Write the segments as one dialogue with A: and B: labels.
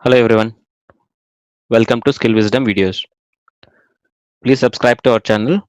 A: Hello everyone, welcome to Skill Wisdom videos. Please subscribe to our channel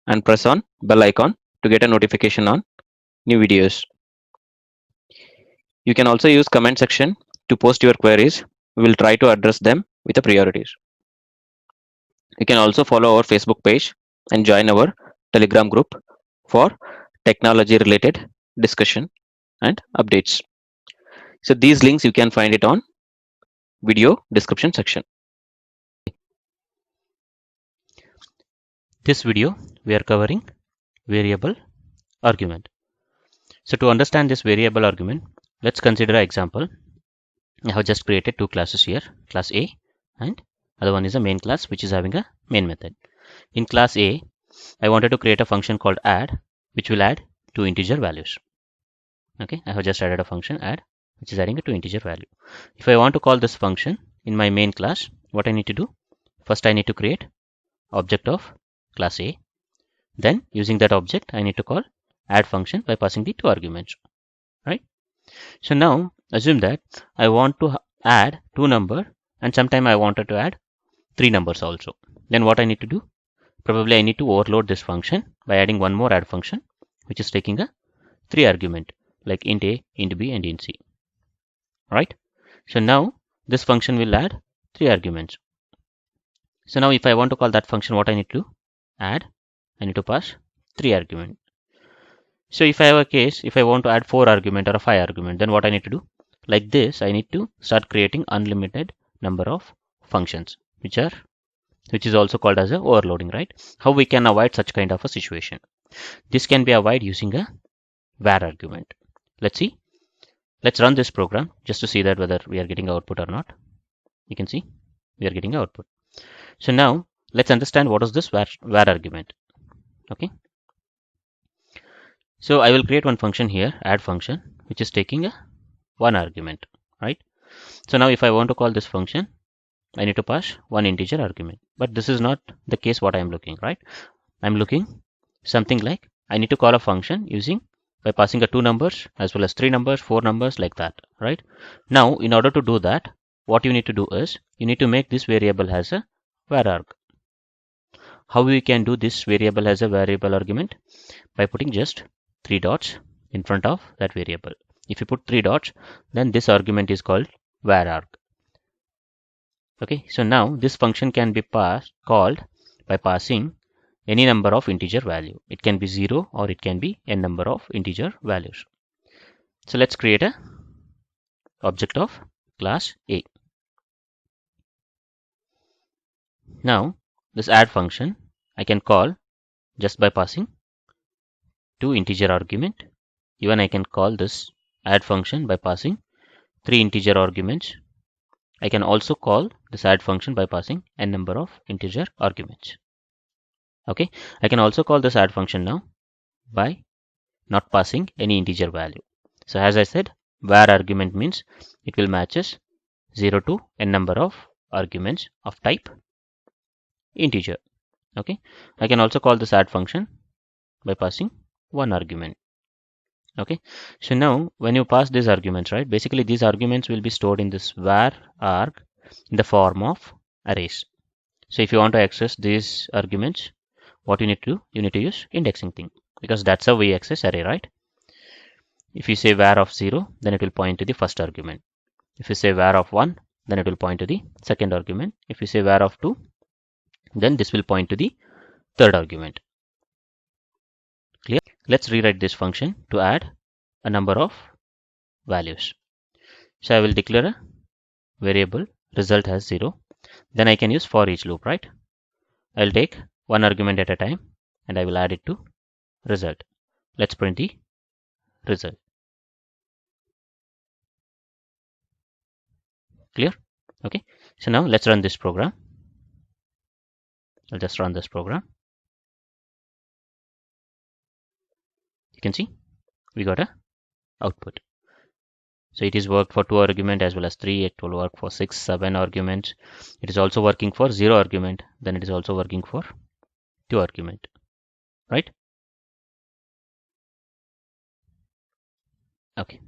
A: and press on bell icon to get a notification on new videos. You can also use comment section to post your queries. We will try to address them with the priorities. You can also follow our Facebook page and join our Telegram group for technology related discussion and updates. So these links you can find it on video description section.
B: This video we are covering variable argument. So to understand this variable argument, let's consider an example. I have just created two classes here, class A and other one is a main class which is having a main method. In class A, I wanted to create a function called add which will add two integer values. Okay, I have just added a function add which is adding a two integer value. If I want to call this function in my main class, what I need to do? First I need to create object of class A. Then using that object, I need to call add function by passing the two arguments, right? So now assume that I want to add two number and sometime I wanted to add three numbers also. Then what I need to do? Probably I need to overload this function by adding one more add function, which is taking a three argument like int a, int b, and int c, right? So now this function will add three arguments. So now if I want to call that function, what I need to do? Add, I need to pass three argument. So if I have a case, if I want to add 4 argument or a 5 argument, then what I need to do? Like this, I need to start creating unlimited number of functions, which is also called as a overloading, right? How we can avoid such kind of a situation? This can be avoided using a var argument. Let's see. Let's run this program just to see that whether we are getting output or not. You can see we are getting output. So now let's understand what is this var argument. Okay. So I will create one function here, add function, which is taking a one argument, right? So now if I want to call this function, I need to pass one integer argument. But this is not the case what I am looking, right? I'm looking something like I need to call a function using by passing a two numbers as well as three numbers, four numbers, like that, right? Now in order to do that, what you need to do is you need to make this variable as a var arg. How we can do this variable as a variable argument? By putting just three dots in front of that variable. If you put three dots, then this argument is called var arg. Okay, so now this function can be called by passing any number of integer value. It can be 0 or it can be n number of integer values. So let's create a object of class A. Now this add function I can call just by passing two integer argument. Even I can call this add function by passing three integer arguments. I can also call this add function by passing n number of integer arguments. Okay, I can also call this add function now by not passing any integer value. So as I said, var argument means it will matches 0 to n number of arguments of type integer. Okay, I can also call this add function by passing one argument. Okay, so now when you pass these arguments, right, basically these arguments will be stored in this var arg in the form of arrays. So if you want to access these arguments, what you need to do? You need to use indexing thing, because that's how we access array, right? If you say var of 0, then it will point to the first argument. If you say var of 1, then it will point to the second argument. If you say var of 2, then this will point to the third argument. Clear? Let's rewrite this function to add a number of values. So I will declare a variable result as 0. Then I can use for each loop, right? I'll take one argument at a time and I will add it to result. Let's print the result. Clear? Okay. So now let's run this program. I'll just run this program. You can see we got a output. So it is worked for 2 argument as well as 3. It will work for 6, 7 arguments. It is also working for 0 argument. Then it is also working for 2 argument, right? Okay.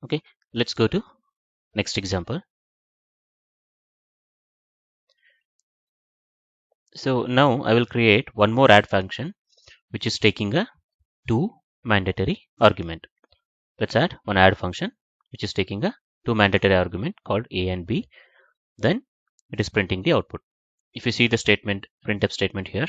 B: Okay, let's go to next example. So now I will create one more add function which is taking a two mandatory argument. Let's add one add function which is taking a two mandatory argument called a and b. Then it is printing the output. If you see the statement, printf statement here,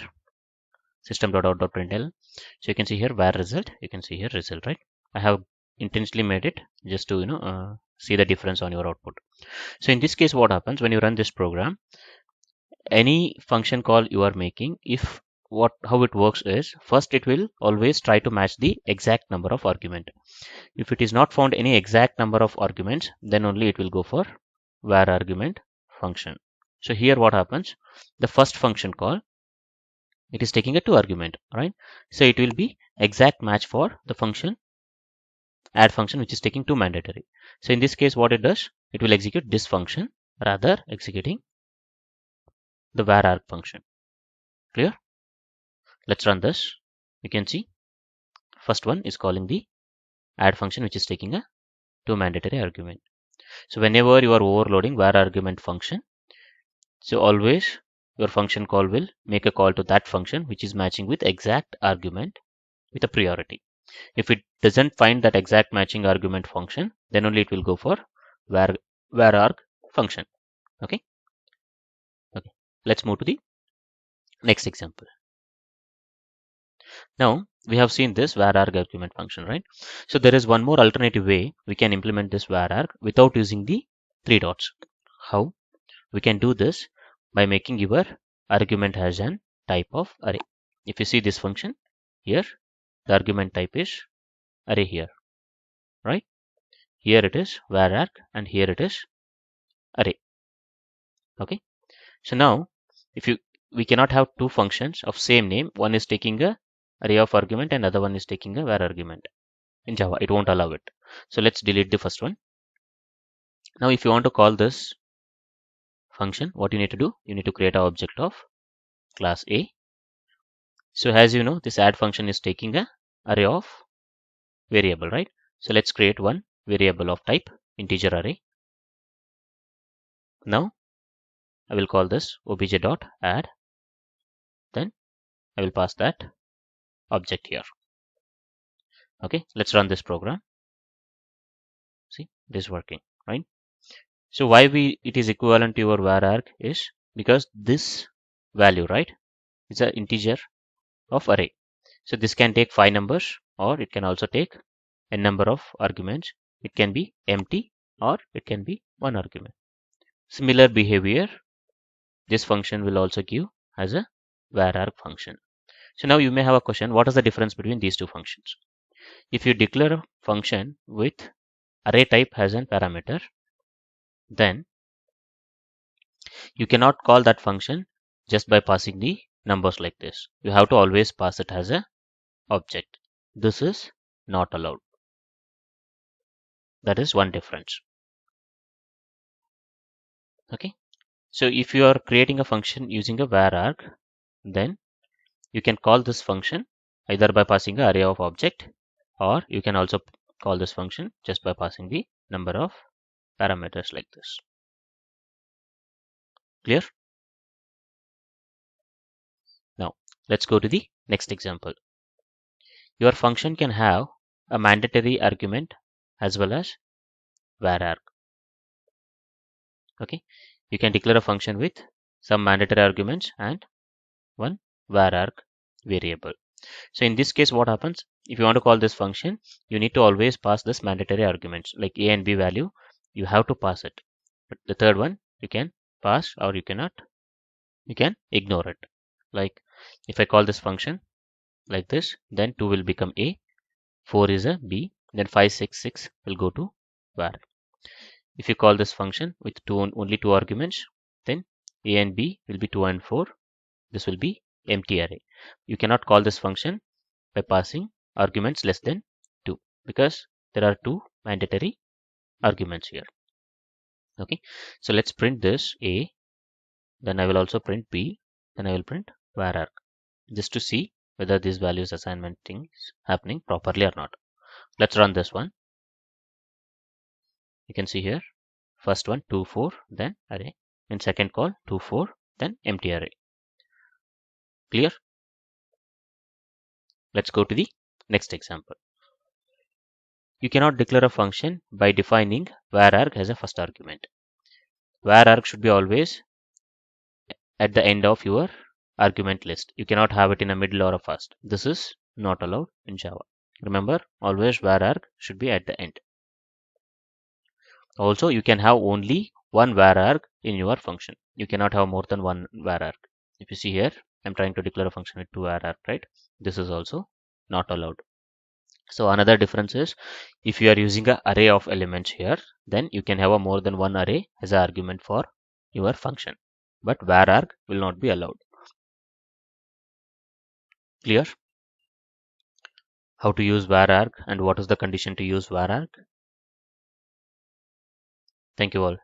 B: system.out.println, so you can see here var result, you can see here result, right? I have intentionally made it just to see the difference on your output. So in this case, what happens when you run this program, any function call you are making, if how it works is, first it will always try to match the exact number of argument. If it is not found any exact number of arguments, then only it will go for var argument function. So here what happens, the first function call, it is taking a two argument, right? So it will be exact match for the function add function which is taking two mandatory. So in this case, what it does, it will execute this function rather executing the var arg function. Clear? Let's run this. You can see first one is calling the add function which is taking a two mandatory argument. So whenever you are overloading var argument function, so always your function call will make a call to that function which is matching with exact argument with a priority. If it doesn't find that exact matching argument function, then only it will go for var arg function. Okay. Let's move to the next example. Now we have seen this var arg argument function, right? So there is one more alternative way we can implement this var arg without using the three dots. How? We can do this by making your argument as an type of array. If you see this function here, the argument type is array here, right? Here it is var arg and here it is array. Okay. So now if we cannot have two functions of same name. One is taking a array of argument and other one is taking a var argument. In Java, it won't allow it. So let's delete the first one. Now if you want to call this function, what you need to do, you need to create an object of class A. So as you know, this add function is taking a array of variable, right? So let's create one variable of type integer array. Now I will call this obj.add. Then I will pass that object here. Okay, let's run this program. See, this is working, right? So why it is equivalent to your var arg is because this value, right, is an integer of array. So this can take 5 numbers or it can also take a number of arguments. It can be empty or it can be one argument. Similar behavior this function will also give as a var arg function. So now you may have a question, what is the difference between these two functions? If you declare a function with array type as an parameter, then you cannot call that function just by passing the numbers like this. You have to always pass it as a object. This is not allowed. That is one difference. Okay. So if you are creating a function using a var arg, then you can call this function either by passing an array of object, or you can also call this function just by passing the number of parameters like this. Clear? Now let's go to the next example. Your function can have a mandatory argument as well as var arg. Okay, you can declare a function with some mandatory arguments and one var arg variable. So in this case, what happens, if you want to call this function, you need to always pass this mandatory arguments like a and b value. You have to pass it, but the third one you can pass or you cannot, you can ignore it. Like if I call this function like this, then 2 will become a, 4 is a b, then 5 6 will go to var. If you call this function with only two arguments, then a and b will be 2 and 4. This will be empty array. You cannot call this function by passing arguments less than 2 because there are two mandatory arguments here. Okay, so let's print this a, then I will also print b, then I will print var arg, just to see whether these values assignment thing is happening properly or not. Let's run this one. You can see here, first one 2 4, then array. In second call 2 4, then empty array. Clear? Let's go to the next example. You cannot declare a function by defining vararg as a first argument. Vararg should be always at the end of your argument list. You cannot have it in a middle or a first. This is not allowed in Java. Remember, always vararg should be at the end. Also, you can have only one vararg in your function. You cannot have more than one vararg. If you see here, I'm trying to declare a function with 2 vararg, right? This is also not allowed. So another difference is, if you are using an array of elements here, then you can have a more than one array as an argument for your function. But vararg will not be allowed. Clear? How to use vararg and what is the condition to use vararg? Thank you all.